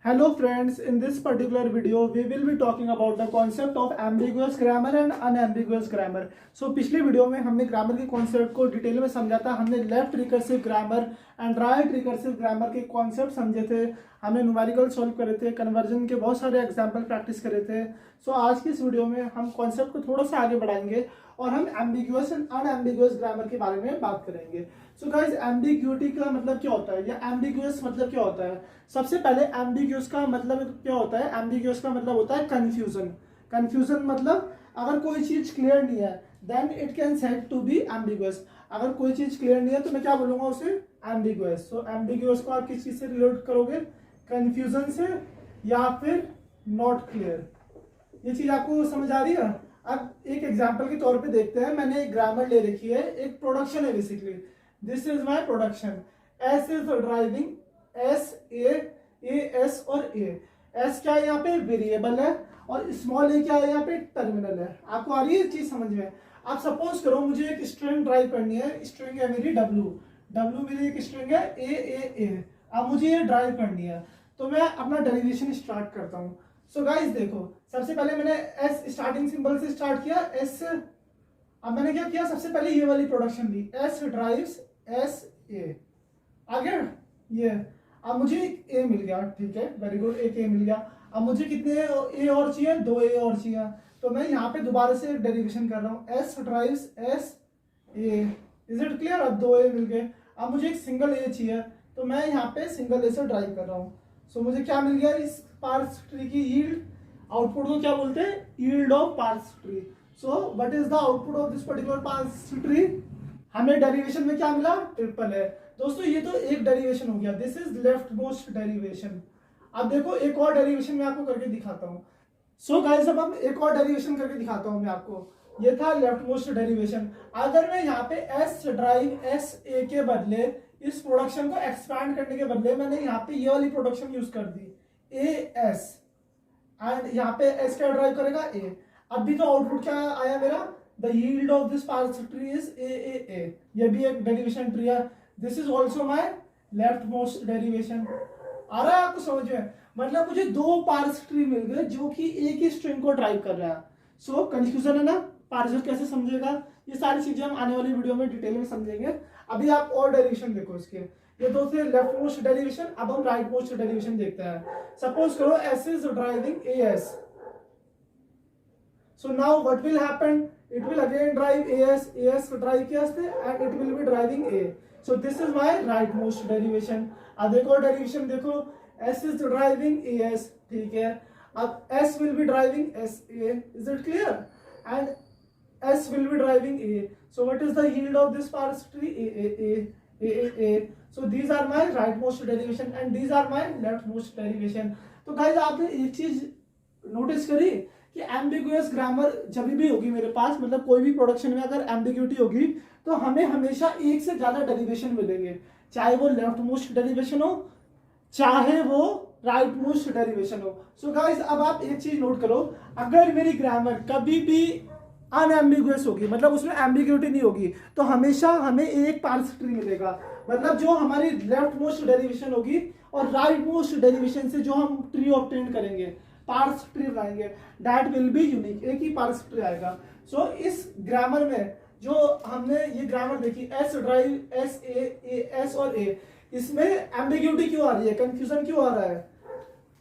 Hello friends, in this particular video we will be talking about the concept of ambiguous grammar and unambiguous grammar. So पिछले video में हमने grammar के concept को detail में समझा था। हमने left recursive grammar and right recursive grammar के कॉन्सेप्ट समझे थे, हमने न्यूमेरिकल सॉल्व करे थे, कन्वर्जन के बहुत सारे एग्जाम्पल प्रैक्टिस करे थे। सो आज की इस वीडियो में हम कॉन्सेप्ट को थोड़ा सा आगे बढ़ाएंगे और हम एम्बिगुअस एंड अनएम्बिगुअस ग्रामर के बारे में बात करेंगे। सो गाइस, एम्बिग्यूटी का मतलब क्या होता है या एम्बिगुअस मतलब क्या होता है? सबसे पहले एम्बिगुअस का मतलब क्या होता है? एम्बिगुअस का मतलब होता है कंफ्यूजन। कंफ्यूजन मतलब अगर कोई चीज क्लियर नहीं है then it can said to be ambiguous. अगर कोई चीज क्लियर नहीं है तो मैं क्या बोलूंगा उसे? एम्बिगुअस। सो एम्बिगुअस को आप किस चीज से रिलेट करोगे? कंफ्यूजन से या फिर नॉट क्लियर। ये चीज आपको समझ आ रही है? अब एक एग्जांपल के तौर पे देखते हैं। मैंने एक ग्रामर ले रखी है, एक प्रोडक्शन है basically. This is my production. S is driving, S A S और एस क्या है? यहाँ पे वेरिएबल है और स्मॉल ए क्या है? यहाँ पे टर्मिनल है। आपको आ रही है चीज समझ में? आप सपोज करो मुझे एक स्ट्रिंग ड्राइव करनी है। स्ट्रिंग है मेरी डब्ल्यू मेरी एक स्ट्रिंग है ए। अब मुझे ये ड्राइव करनी है तो मैं अपना डेरिवेशन स्टार्ट करता हूँ। सो गाइस देखो, सबसे पहले मैंने एस स्टार्टिंग सिंबल से स्टार्ट किया, एस। अब मैंने क्या किया? सबसे पहले ये वाली प्रोडक्शन ली, एस ड्राइव्स एस ए। आगे ये, अब मुझे एक ए मिल गया, ठीक है, वेरी गुड, एक ए मिल गया। अब मुझे कितने ए और चाहिए? 2 ए और चाहिए। तो मैं यहाँ पे दोबारा से डेरिवेशन कर रहा हूँ, S drives S A. Is it clear? अब 2 ए मिल गए। अब मुझे एक सिंगल ए चाहिए तो मैं यहाँ पे सिंगल ए से ड्राइव कर रहा हूँ। सो मुझे क्या मिल गया? इस पार्स ट्री की यील्ड, आउटपुट को क्या बोलते हैं? Yield of parse tree. So what is the output of this particular parse tree? हमें डेरिवेशन में क्या मिला? ट्रिपल है। दोस्तों ये तो एक डेरिवेशन हो गया, this is left most derivation. अब देखो एक और डेरिवेशन मैं आपको करके दिखाता हूँ। सो गाइस, अब हम एक और डेरिवेशन करके दिखाता हूँ मैं आपको। ये था लेफ्ट मोस्ट डेरिवेशन। अगर मैं यहाँ पे एस ड्राइव एस ए के बदले इस प्रोडक्शन को एक्सपैंड करने के बदले मैंने यहाँ पे ये वाली प्रोडक्शन यूज कर दी, ए एस, एंड यहाँ पे एस क्या ड्राइव करेगा? ए। अभी तो आउटपुट क्या आया मेरा? The yield of this parse tree is A. ये भी एक डेरिवेशन ट्री है। This is also my left most derivation. आ रहा है आपको समझ में? मतलब मुझे 2 पार्स ट्री मिल गए जो कि एक ही स्ट्रिंग को ड्राइव कर रहा है। सो कंफ्यूजन है ना? पार्सर कैसे समझेगा? ये सारी चीजें हम आने वाली वीडियो में डिटेल में समझेंगे। अभी आप और डेरिवेशन देखो इसके। ये दो थे लेफ्ट मोस्ट डेरिवेशन। अब हम राइट मोस्ट डेरिवेशन देखते हैं। सपोज करो S is driving A S. So now what will happen? It will again drive A S drive किया and it will be driving A. So this is my right most derivation. अब एक और derivation देखो, S is driving A S, ठीक है। अब S will be driving S A. Is it clear? And S will be driving A. So what is the yield of this parse tree? A. So these are my rightmost derivation and these are my leftmost derivation. तो guys आपने एक चीज notice करी कि ambiguous grammar जब भी होगी मेरे पास, मतलब कोई भी प्रोडक्शन में अगर एम्बिग्यूटी होगी तो हमें हमेशा एक से ज्यादा डेरिवेशन मिलेंगे, चाहे वो लेफ्ट मोस्ट डेरिवेशन हो चाहे वो राइट मोस्ट डेरिवेशन हो। सो गाइस अब आप एक चीज नोट करो, अगर मेरी ग्रामर कभी भी अनएम्बिगुअस होगी, मतलब उसमें एम्बिग्यूटी नहीं होगी, तो हमेशा हमें एक पार्स ट्री मिलेगा। मतलब जो हमारी लेफ्ट मोस्ट डेरिवेशन होगी और राइट मोस्ट डेरिवेशन से जो हम ट्री ऑब्टेन करेंगे, पार्स ट्री बनाएंगे, दैट विल बी यूनिक, एक ही पार्स ट्री आएगा। सो इस ग्रामर में जो हमने ये ग्रामर देखी, S drive S A S और ए, इसमें एम्बिग्यूटी क्यों आ रही है? कंफ्यूजन क्यों आ रहा है?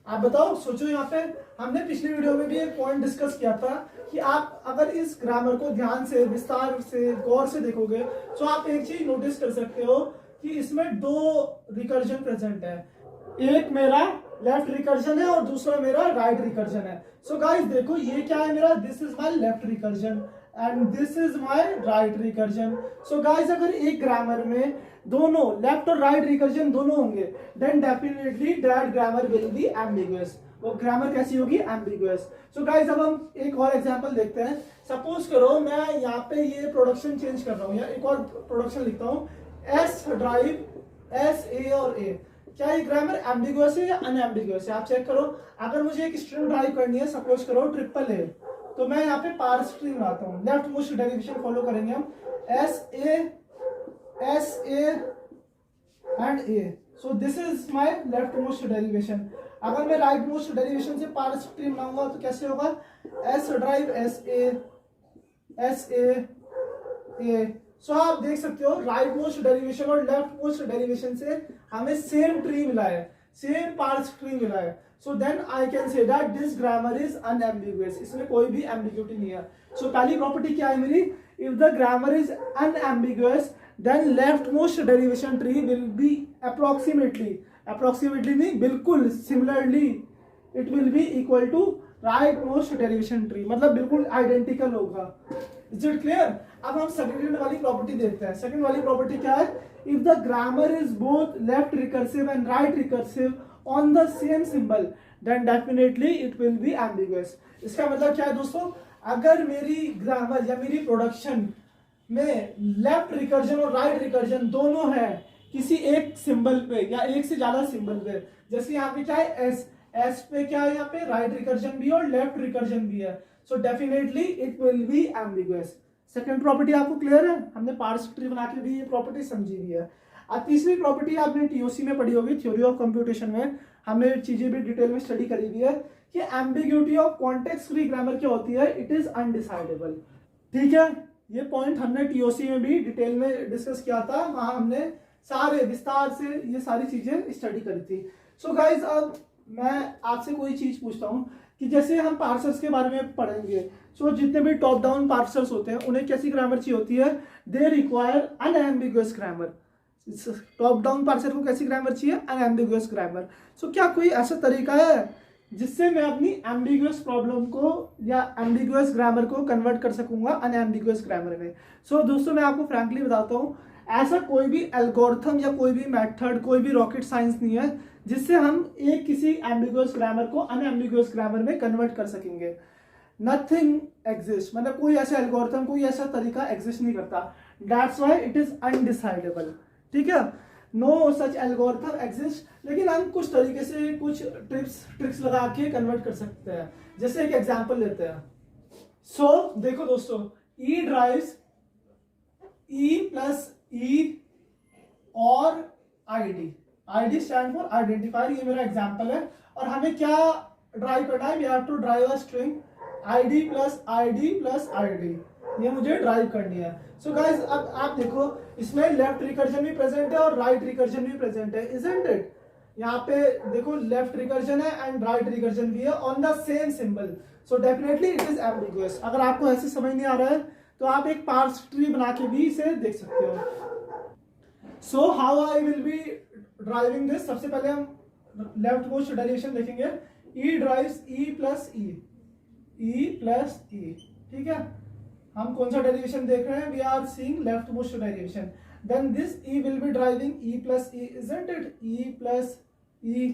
आप बताओ, सोचो। यहाँ पे हमने पिछली वीडियो में भी एक पॉइंट डिस्कस किया था कि आप अगर इस ग्रामर को ध्यान से, विस्तार से, गौर से देखोगे तो आप एक चीज नोटिस कर सकते हो कि इसमें 2 रिकर्जन प्रेजेंट है। एक मेरा लेफ्ट रिकर्जन है और दूसरा मेरा राइट रिकर्जन है। सो गाइस देखो, ये क्या है मेरा? This is my left recursion and this is my right recursion. So guys अगर एक ग्रामर में दोनों लेफ्ट और राइट रिकर्जन दोनों होंगे then definitely that grammar will be ambiguous. वो ग्रामर कैसी होगी? एम्बिगुअस। सो गाइस अब हम एक और एग्जांपल देखते हैं। सपोज करो मैं यहाँ पे ये प्रोडक्शन चेंज कर रहा हूँ या एक और प्रोडक्शन लिखता हूँ, एस ड्राइव एस ए और ए। क्या ये ग्रामर एम्बिगुअस है या अनएम्बिगुअस है? आप चेक करो। अगर मुझे एक स्ट्रिंग ड्राइव करनी है, सपोज करो ट्रिपल ए, तो मैं यहाँ पे पार्स ट्री बनाता हूँ। लेफ्ट मोस्ट डेरिवेशन फॉलो करेंगे हम, S A and A. So this is my leftmost derivation. अगर मैं राइट मोस्ट डेरिवेशन से पार्स ट्री बनाऊंगा तो कैसे होगा, एस ड्राइव एस ए। सो आप देख सकते हो राइट मोस्ट डेरिवेशन और लेफ्ट मोस्ट डेरिवेशन से हमें सेम ट्री मिला है, सेम पार्स ट्री मिला है। So then I can say that this grammar is unambiguous, इसमें कोई भी एम्बिग्यूटी नहीं है। सो पहली प्रॉपर्टी क्या है मेरी, if the grammar is unambiguous then left most derivation tree will be approximately नहीं, बिल्कुल similarly it will be equal to right most derivation tree, मतलब बिल्कुल आइडेंटिकल होगा। Is it clear? अब हम सेकंड वाली प्रॉपर्टी देखते हैं। सेकंड वाली प्रॉपर्टी क्या है, if the grammar is both left recursive and right recursive on the same symbol then definitely it will be ambiguous. इसका मतलब क्या है दोस्तों, अगर मेरी ग्रामर या मेरी प्रोडक्शन में लेफ्ट रिकर्जन और राइट रिकर्जन दोनों है किसी एक सिंबल पे या एक से ज्यादा सिंबल पे, जैसे यहाँ पे क्या है एस पे क्या है, यहाँ पे राइट रिकर्जन भी है और लेफ्ट रिकर्जन भी है, सो definitely it will be ambiguous. Second property आपको क्लियर है, हमने पार्स ट्री बना के भी ये प्रॉपर्टी समझी हुई है। अब तीसरी प्रॉपर्टी आपने टीओसी में पढ़ी होगी, थ्योरी ऑफ कंप्यूटेशन में हमने चीजें भी डिटेल में स्टडी करी हुई है कि ambiguity of context free grammar क्या होती है, इट इज अनडिसाइडेबल। ठीक है, ये पॉइंट हमने टीओसी में भी डिटेल में डिस्कस किया था, वहां हमने सारे विस्तार से ये सारी चीजें स्टडी करी थी। सो गाइज अब मैं आपसे कोई चीज पूछता हूँ कि जैसे हम पार्सर्स के बारे में पढ़ेंगे, सो जितने भी टॉप डाउन पार्सर्स होते हैं उन्हें कैसी ग्रामर चाहिए होती है, they require unambiguous grammar. Top down parser को कैसी ग्रामर चाहिए, अनएम्बिगुअस ग्रामर। सो क्या कोई ऐसा तरीका है जिससे मैं अपनी एम्बिगुअस प्रॉब्लम को या एम्बिगुअस ग्रामर को कन्वर्ट कर सकूंगा अनएम्बिगुअस ग्रामर में? सो दोस्तों मैं आपको फ्रैंकली बताता हूँ, ऐसा कोई भी एल्गोरिथम या कोई भी मेथड, कोई भी रॉकेट साइंस नहीं है जिससे हम एक किसी एम्बिगुअस ग्रामर को अनएम्बिगुअस ग्रामर में कन्वर्ट कर सकेंगे। नथिंग एग्जिस्ट, मतलब कोई ऐसा एल्गोरिथम, कोई ऐसा तरीका एग्जिस्ट नहीं करता। That's why it is undecidable. ठीक है, नो सच एल्गोरिथम एग्जिस्ट, लेकिन हम कुछ तरीके से कुछ ट्रिक्स लगा के कन्वर्ट कर सकते हैं। जैसे एक एग्जांपल लेते हैं। सो देखो दोस्तों, ई ड्राइव्स ई प्लस ई और आईडी स्टैंड फॉर आइडेंटिफायर, ये मेरा एग्जांपल है। और हमें क्या ड्राइव करना है, we have to drive a string ID plus ID, ये मुझे ड्राइव करनी है। सो गाइस अब आप देखो, इसमें लेफ्ट रिकर्जन भी प्रेजेंट है और राइट रिकर्जन भी प्रेजेंट है, इजंट इट? यहाँ पे देखो लेफ्ट रिकर्जन है एंड राइट रिकर्जन भी है on the same symbol, so definitely it is ambiguous. अगर आपको ऐसे समझ नहीं आ रहा है तो आप एक पार्स ट्री बना के भी इसे देख सकते हो। So how I will be driving this, सबसे पहले हम लेफ्ट मोस्ट डेरिवेशन देखेंगे। ई ड्राइव्स ई प्लस ई, ठीक है, हम कौन सा डेरिवेशन देख रहे हैं, we are seeing left most derivation. Then this E will be driving E plus E, isn't it? E plus E,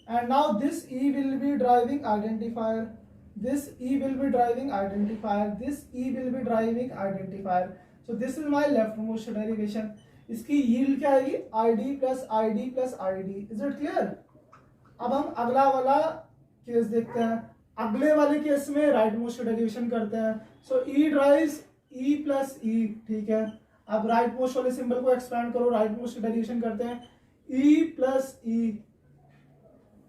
and now this E will be driving identifier, this e will be driving identifier, this e will be driving identifier, so this is my leftmost derivation। इसकी yield क्या आएगी, id plus id plus id, is it clear? अब हम अगला वाला case देखते हैं। अगले वाले केस में राइट मोस्ट डेरिवेशन करते हैं। सो e drives e plus e, ठीक है। अब राइट मोस्ट वाले सिंबल को एक्सपैंड करो, राइट मोस्ट डेरिवेशन करते हैं e plus e,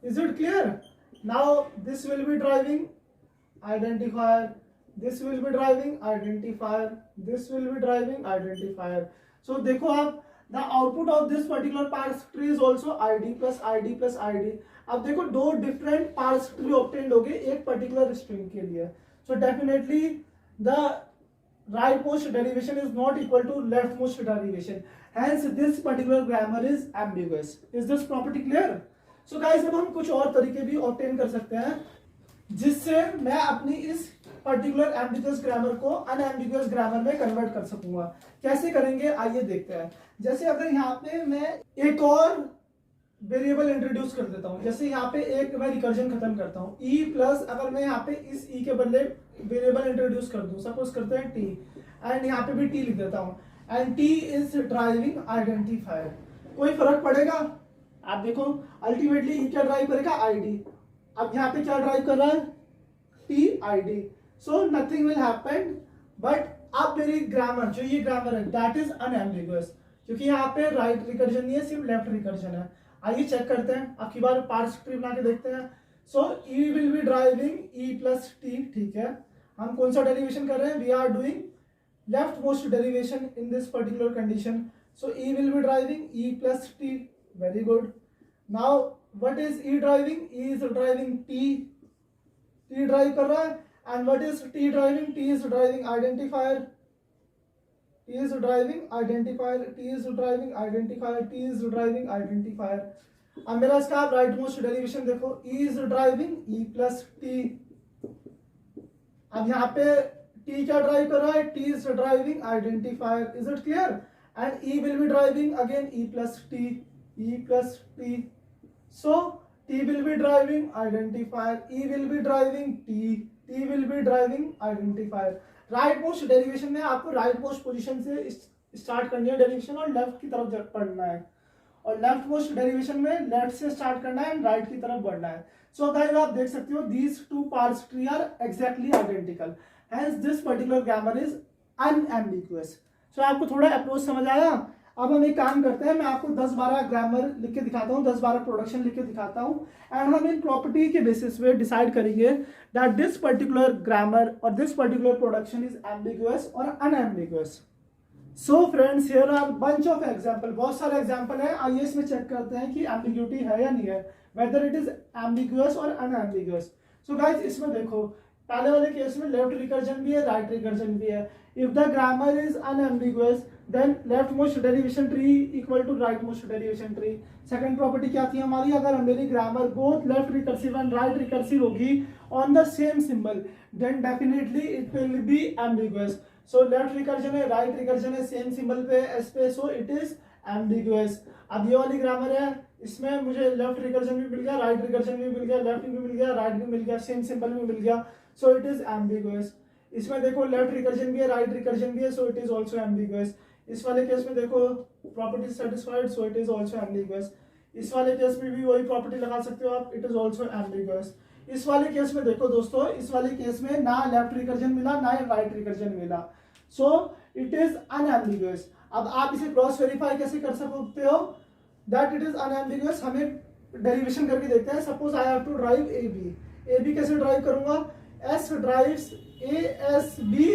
is it clear? Now this will be driving identifier, this will be driving identifier, this will be driving identifier। so देखो आप, the output of this particular parse tree is also id plus id plus id। अब देखो दो different parse tree obtained हो गए एक particular string के लिए, so definitely the rightmost derivation is not equal to leftmost derivation, hence this particular grammar is ambiguous। is this property clear? so guys अब हम कुछ और तरीके भी obtain कर सकते हैं जिससे मैं अपनी इस पर्टिकुलर एम्बिगुअस ग्रामर को अनएम्बिगुअस ग्रामर में कन्वर्ट कर सकूंगा। कैसे करेंगे आइए देखते हैं। जैसे अगर यहाँ पे मैं एक और वेरिएबल इंट्रोड्यूस कर देता हूँ, जैसे यहाँ पे एक मैं रिकर्जन खत्म करता हूँ ई प्लस, अगर मैं यहाँ पे इस ई के बदले वेरिएबल इंट्रोड्यूस कर दूँ, सपोज करते हैं टी, एंड यहाँ पे भी टी लिख देता हूँ, and T is driving identifier. कोई फर्क पड़ेगा? आप देखो अल्टीमेटली ई क्या ड्राइव करेगा, आईडी। अब यहाँ पे क्या ड्राइव कर रहा है, T ID, so nothing will happen. But अब मेरी ग्रामर, जो ये ग्रामर है दैट इज अनएम्बिगुअस, क्योंकि यहाँ पे राइट रिकर्जन नहीं है, सिर्फ लेफ्ट रिकर्जन है। आइए चेक करते हैं, अब की बार पार्स ट्री बना के देखते हैं। So E will be driving E plus T, ठीक है। हम कौन सा डेरिवेशन कर रहे हैं, we are doing left most derivation in this particular condition. So E will be driving E plus T, very good. Now what is E driving, E is driving T, T drive कर रहा है। And what is T driving, T is driving identifier, T is driving identifier, T is driving identifier, T is driving identifier। अब मेरा इसका आप right most derivation देखो, E is driving E plus T। अब यहाँ पे T क्या drive कर रहा है, T is driving identifier, is it clear? And E will be driving again E plus T, E plus T। So T will be driving identifier, E will be driving T, T will be driving identifier। Right most derivation में आपको right most position से start करनी है derivation और left की तरफ पढ़ना है, और लेफ्ट मोस्ट डेरिवेशन में लेफ्ट से स्टार्ट करना है एंड राइट की तरफ बढ़ना है। सो गाइस आप देख सकते हो these two parse tree are exactly identical, hence this particular grammar is unambiguous. So आपको थोड़ा अप्रोच समझ आया। अब हम एक काम करते हैं, मैं आपको 10-12 ग्रामर लिख के दिखाता हूँ, 10-12 प्रोडक्शन लिख के दिखाता हूँ, एंड हम इन प्रॉपर्टी के बेसिस पे डिसाइड करेंगे दैट दिस पर्टिकुलर ग्रामर और this particular production is ambiguous और unambiguous. So friends here are bunch of example, बहुत सारे एग्जांपल हैं। आइए इसमें चेक करते हैं कि एम्बिग्यूटी है या नहीं है, वेदर इट इज एम्बिगुअस और अनएम्बिगुअस। सो गाइस इसमें देखो, पहले वाले केस में लेफ्ट रिकर्जन भी है, राइट रिकर्जन भी है। If the grammar is unambiguous then left most derivation tree equal to right most derivation tree. Second property क्या थी हमारी, अगर मेरी grammar both left recursive and right recursive होगी on the same symbol then definitely it will be ambiguous. So left recursion है, right recursion है, same symbol पे S पे, सो इट इज एम्बिगुअस। अब ये वाली ग्रामर है, इसमें मुझे लेफ्ट रिकर्जन भी मिल गया, राइट रिकर्जन भी मिल गया, लेफ्ट भी मिल गया, राइट भी मिल गया, सेम सिंबल भी मिल गया, सो इट इज एम्बिगुअस। इसमें देखो लेफ्ट रिकर्जन भी है, राइट रिकर्जन भी है, सो इट इज ऑल्सो एम्बिगुअस। इस वाले केस में देखो property satisfied, so it is also ambiguous. इस वाले केस में भी वही प्रॉपर्टी लगा सकते हो आप, इट इज ऑल्सो एम्बिगुअस। इस वाले केस में देखो दोस्तों, इस वाले केस में ना लेफ्ट रिकर्जन मिला ना राइट रिकर्जन मिला, सो इट इज अनएम्बिगुअस। अब आप इसे क्रॉस वेरीफाई कैसे कर सकते हो दैट इट इज अनएम्बिगुअस, हमें डेरिवेशन करके देखते हैं। Suppose I have to drive A B, A B कैसे ड्राइव करूंगा, S drives A S B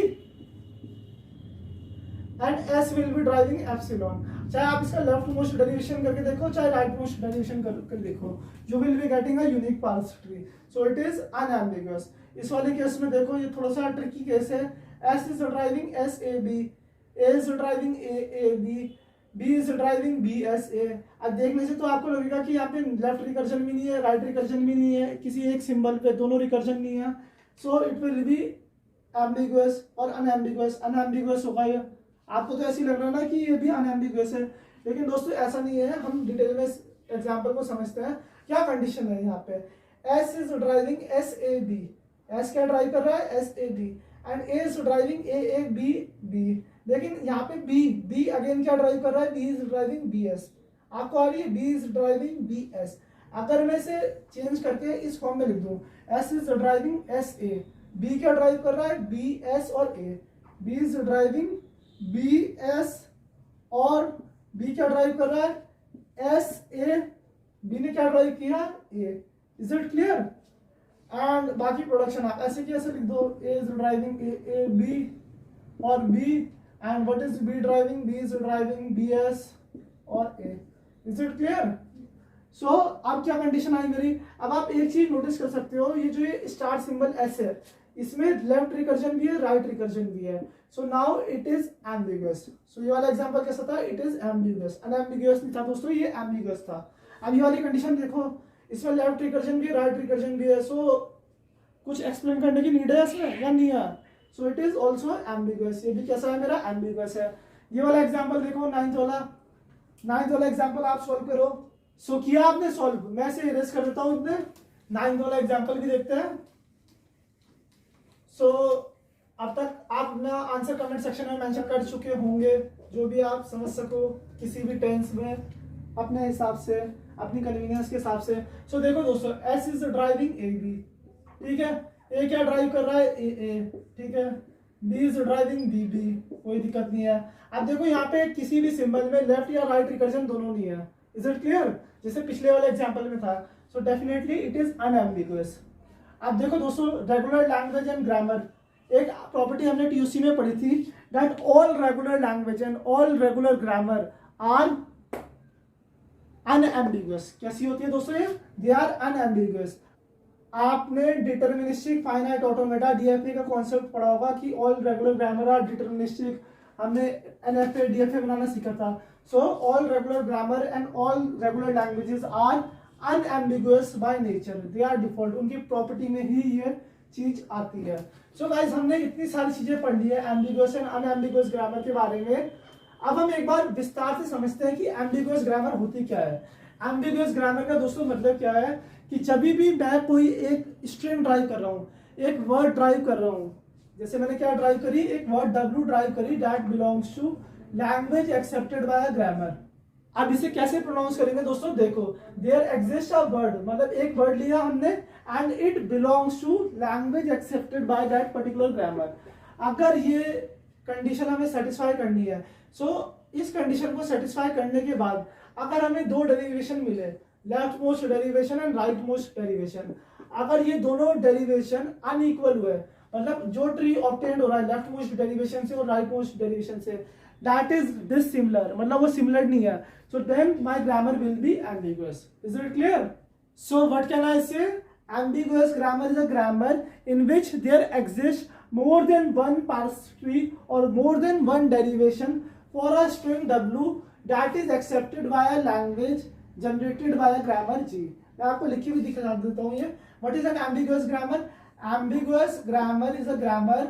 and S will be driving epsilon. चाहे आप इसका लेफ्ट मोस्ट डेरिवेशन करके देखो चाहे राइट मोस्ट डेरिवेशन करके देखो, you will be getting a unique parse tree, so it is unambiguous. इस वाले केस में देखो ये थोड़ा सा ट्रिकी केस है, S is driving S A B, A is driving A B, B is driving B S A. अब देखने से तो आपको लगेगा कि यहाँ पे लेफ्ट रिकर्जन भी नहीं है, राइट रिकर्जन भी नहीं है, किसी एक सिंबल पे दोनों रिकर्जन नहीं है, so it will be ambiguous और अनएम्बिगुअस। अनएम्बिगुअस होगा ये, आपको तो ऐसे ही लग रहा है ना कि ये भी अनएम्बिगुअस है, लेकिन दोस्तों ऐसा नहीं है। हम डिटेल में एग्जांपल को समझते हैं। क्या कंडीशन है यहाँ पे, S is driving S A B, S क्या ड्राइव कर रहा है S A B, and A is driving A B B. लेकिन यहाँ पे बी अगेन क्या ड्राइव कर रहा है, B is driving B S. आपको आ रही है B is driving B S. अगर मैं इसे चेंज करके इस फॉर्म में लिख दूं, S is driving S A, B क्या ड्राइव कर रहा है बी एस और A, B is driving B S और बी क्या ड्राइव कर रहा है एस ए, बी ने क्या ड्राइव किया A. Is it clear? And बाकी प्रोडक्शन आप ऐसे की ऐसे लिख दो, A is driving A B और B, and what is B driving, B is driving B S और A. Is it clear? So अब क्या कंडीशन आई मेरी, अब आप एक चीज नोटिस कर सकते हो, ये जो ये स्टार सिंबल एस है इसमें लेफ्ट रिकर्जन भी है राइट रिकर्जन भी है, so now it is ambiguous. So ये वाला एग्जांपल कैसा था, इट इज एम्बिगुअस, अनएम्बिगुअस नहीं था दोस्तों, ये एम्बिगुअस था। अब ये वाली कंडीशन देखो, इसमें लेफ्ट रिकर्जन भी राइट रिकर्जन भी है, सो कुछ एक्सप्लेन करने की नीड है इसमें या नहीं है, सो इट इज ऑल्सो एम्बिगुअस। ये भी कैसा है मेरा, एम्बिगुअस है। ये वाला एग्जाम्पल देखो, नाइन्थ वाला एग्जाम्पल आप सॉल्व करो। सो किया आपने सॉल्व, मैं इसे इरेज कर देता हूं इतने, नाइन्थ वाला एग्जाम्पल भी देखते हैं। सो अब तक आप अपना आंसर कमेंट सेक्शन में मेंशन कर चुके होंगे, जो भी आप समझ सको किसी भी टेंस में अपने हिसाब से, अपनी कन्वीनियंस के हिसाब से। सो देखो दोस्तों, S is driving A B, ठीक है, ए क्या ड्राइव कर रहा है ए, ठीक है, B is driving B B, कोई दिक्कत नहीं है। अब देखो यहाँ पे किसी भी सिंबल में लेफ्ट या राइट रिकर्जन दोनों नहीं है। Is it clear? जैसे पिछले वाले एग्जाम्पल में था। So definitely it is unambiguous. अब देखो दोस्तों, रेगुलर लैंग्वेज एंड ग्रामर, एक प्रॉपर्टी हमने टीयूसी में पढ़ी थी, that all regular language and all regular grammar are unambiguous. कैसी होती है दोस्तों ये? They are unambiguous. आपने डिटर्मिनिस्टिक फाइनाइट ऑटोमेटा डीएफए का कॉन्सेप्ट पढ़ा होगा कि all regular grammar are deterministic. हमने एनएफए डीएफए बनाना सीखा था। So all regular grammar and all regular languages are unambiguous by nature, they are default. उनकी प्रॉपर्टी में ही ये चीज आती है। सो गाइस, हमने इतनी सारी चीजें पढ़ ली है एम्बिगुअस एंड अनएम्बिगुअस ग्रामर के बारे में। अब हम एक बार विस्तार से समझते हैं कि एम्बिगुअस ग्रामर होती क्या है। एम्बिगुअस ग्रामर का दोस्तों मतलब क्या है कि जब भी मैं कोई एक स्ट्रिंग ड्राइव कर रहा हूँ, एक वर्ड ड्राइव कर रहा हूँ, जैसे मैंने क्या ड्राइव करी, एक वर्ड डब्ल्यू ड्राइव करी, that belongs to language accepted by grammar. अब इसे कैसे प्रोनाउंस करेंगे दोस्तों? देखो, देयर एग्जिस्ट अ वर्ड, मतलब एक वर्ड लिया हमने and it belongs to language accepted by that particular grammar. अगर ये कंडीशन हमें सेटिस्फाई करनी है, सो इस कंडीशन को सेटिस्फाई करने के बाद अगर हमें दो डेरिवेशन मिले, left most derivation and right most derivation, अगर ये दोनों डेरिवेशन अनइक्वल हुए, मतलब जो ट्री ऑब्टेन्ड हो रहा है लेफ्ट मोस्ट डेरिवेशन से और राइट मोस्ट डेरिवेशन से, दैट इज डिसिमिलर, मतलब वो सिमिलर नहीं है, so then my grammar will be ambiguous. Is it clear? So what can I say? Ambiguous grammar is a grammar in which there exist more than one parse tree or more than one derivation for a string w that is accepted by a language generated by a grammar G। मैं आपको लिखी हुई दिखा देता हूँ ये। What is an ambiguous grammar? Ambiguous grammar is a grammar,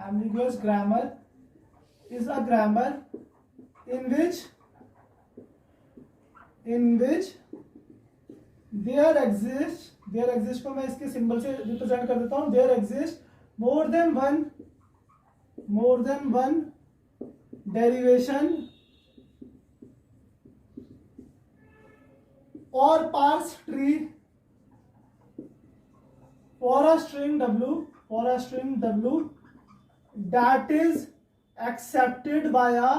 ambiguous grammar is a grammar in which there exists को मैं इसके सिंबल से रिप्रेजेंट कर देता हूँ, there exists more than one derivation or parse tree for a string w that is accepted by a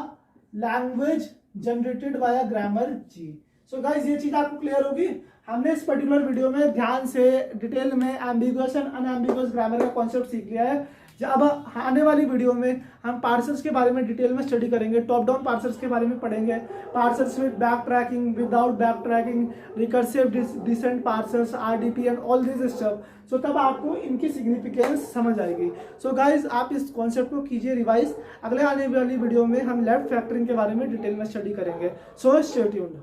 language generated by a grammar G। So guys, ये चीज आपको क्लियर होगी। हमने इस पर्टिकुलर वीडियो में ध्यान से डिटेल में एम्बिगुअस एंड अनएम्बिगुअस ग्रामर का कॉन्सेप्ट सीख लिया है। अब आने वाली वीडियो में हम पार्सर्स के बारे में डिटेल में स्टडी करेंगे, टॉप डाउन पार्सर्स के बारे में पढ़ेंगे, parsers with back tracking, without back tracking, recursive descent parsers, RDP and all this stuff. So तब आपको इनकी सिग्निफिकेंस समझ आएगी। सो गाइज, आप इस कॉन्सेप्ट को कीजिए रिवाइज। अगले आने वाली वीडियो में हम लेफ्ट फैक्टरिंग के बारे में डिटेल में स्टडी करेंगे। So stay tuned.